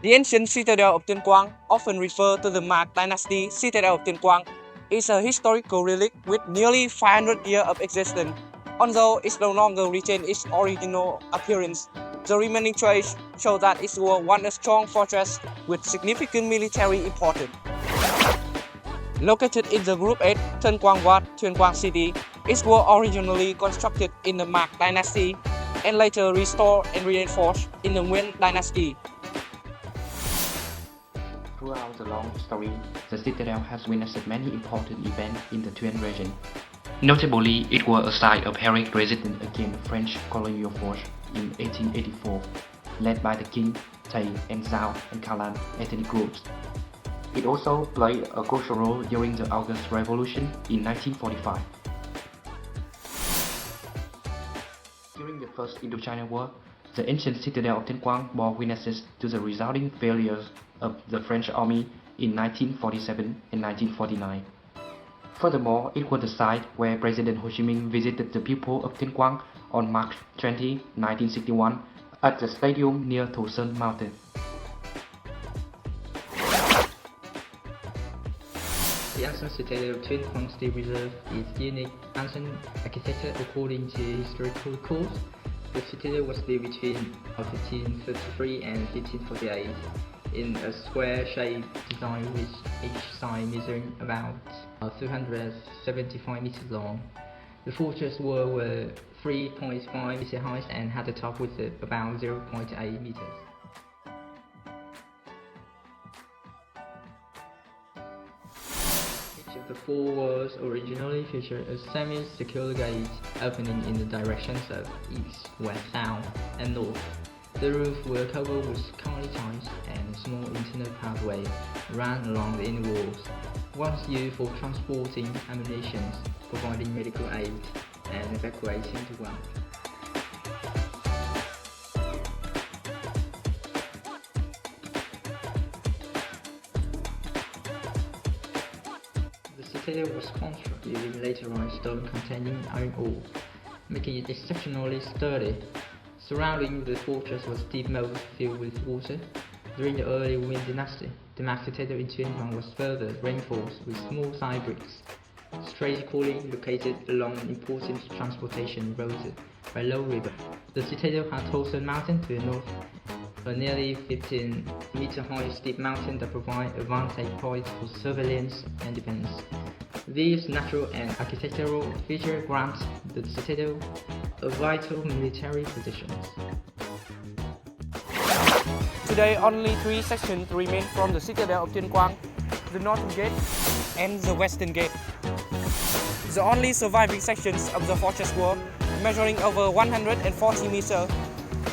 The ancient Citadel of Tuyen Quang, often referred to the Mạc Dynasty Citadel of Tuyen Quang, is a historical relic with nearly 500 years of existence. Although it no longer retains its original appearance, the remaining traces show that it was once a strong fortress with significant military importance. Located in the Group 8 Tuyen Quang Wat, Tuyen Quang City, it was originally constructed in the Mạc Dynasty and later restored and reinforced in the Nguyen Dynasty. Throughout the long history, the citadel has witnessed many important events in the Tuyen region. Notably, it was a site of heroic resistance against the French colonial force in 1884, led by the King, Tay, and Zhao and Kalan ethnic groups. It also played a crucial role during the August Revolution in 1945. During the First Indochina War, the ancient citadel of Tuyen Quang bore witnesses to the resulting failures of the French army in 1947 and 1949. Furthermore, it was the site where President Ho Chi Minh visited the people of Tuyen Quang on March 20, 1961 at the stadium near Tho Sơn Mountain. The ancient citadel of Tuyen Quang still preserves its unique ancient architecture according to historical records. The citadel was built between 1533 and 1548 in a square-shaped design with each side measuring about 275 meters long. The fortress walls were 3.5 meters high and had a top width of about 0.8 meters. The four walls originally featured a semi-circular gate opening in the directions of east, west, south, and north. The roof were covered with scaly tiles and a small internal pathway ran along the inner walls, once used for transporting ammunition, providing medical aid, and evacuating the ground. The citadel was constructed using laterite stone containing iron ore, making it exceptionally sturdy. Surrounding the fortress was deep moat filled with water. During the early Nguyen dynasty, the Mạc Citadel in Tuyen Quang was further reinforced with small side bricks, strategically located along an important transportation route by Low River. The citadel had Tho Sơn Mountain to the north, a nearly 15-meter high steep mountain that provides a vantage point for surveillance and defense. These natural and architectural features grant the citadel a vital military position. Today, only three sections remain from the Citadel of Tuyen Quang: the Northern Gate and the Western Gate. The only surviving sections of the fortress wall, measuring over 140 meters,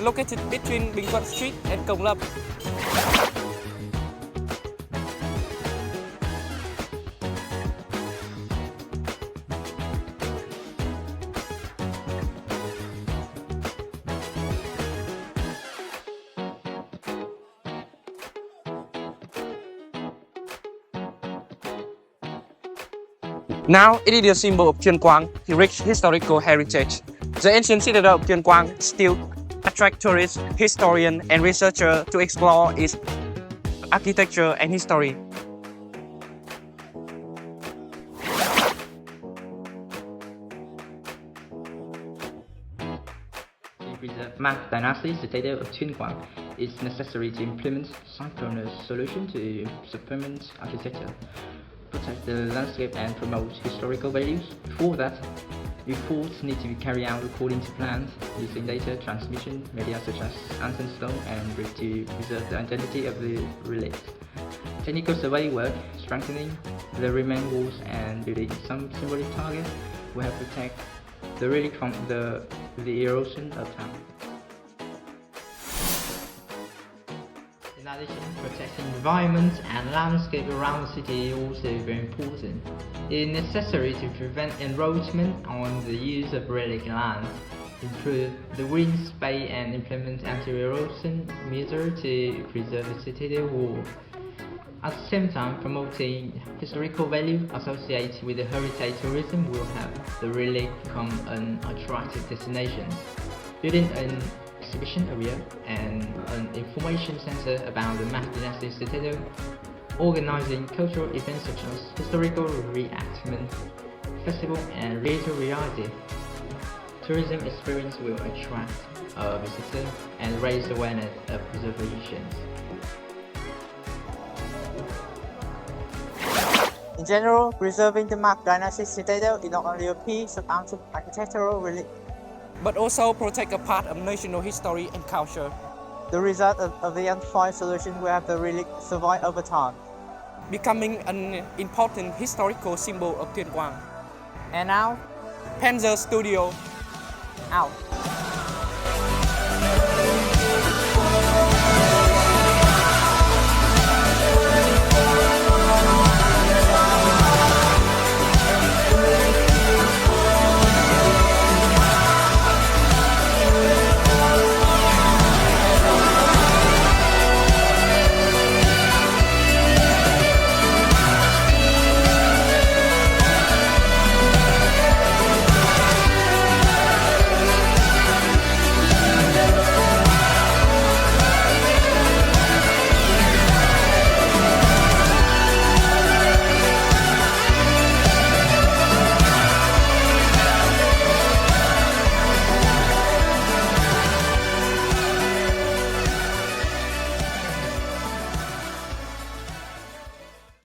located between Bình Thuận Street and Cổng Lâm. Now, it is a symbol of Tuyen Quang, the rich historical heritage. The ancient citadel of Tuyen Quang still attracts tourists, historians, and researchers to explore its architecture and history. To preserve Mạc Dynasty Citadel of Tuyen Quang, it's necessary to implement synchronous solutions to supplement architecture, protect the landscape, and promote historical values. For that, reports need to be carried out according to plans, using data transmission media such as Anson Stone and brick to preserve the identity of the relics. Technical survey work, strengthening the remaining walls and building some symbolic targets will help protect the relic from the erosion of time. In addition, protecting environment and landscape around the city is also very important. It is necessary to prevent encroachment on the use of relic land, improve the wind space, and implement anti-erosion measures to preserve the citadel wall. At the same time, promoting historical value associated with the heritage tourism will help the relic become an attractive destination. Building an exhibition area and an information center about the Mạc Dynasty Citadel, organizing cultural events such as historical reenactment, festival and virtual reality. Tourism experience will attract visitors and raise awareness of preservations. In general, preserving the Mạc Dynasty Citadel is not only a piece of architectural relic, but also protect a part of national history and culture. the result of the identified solution will have the relic survive over time. Becoming an important historical symbol of Tuyen Quang. And now, Panzer Studio, out.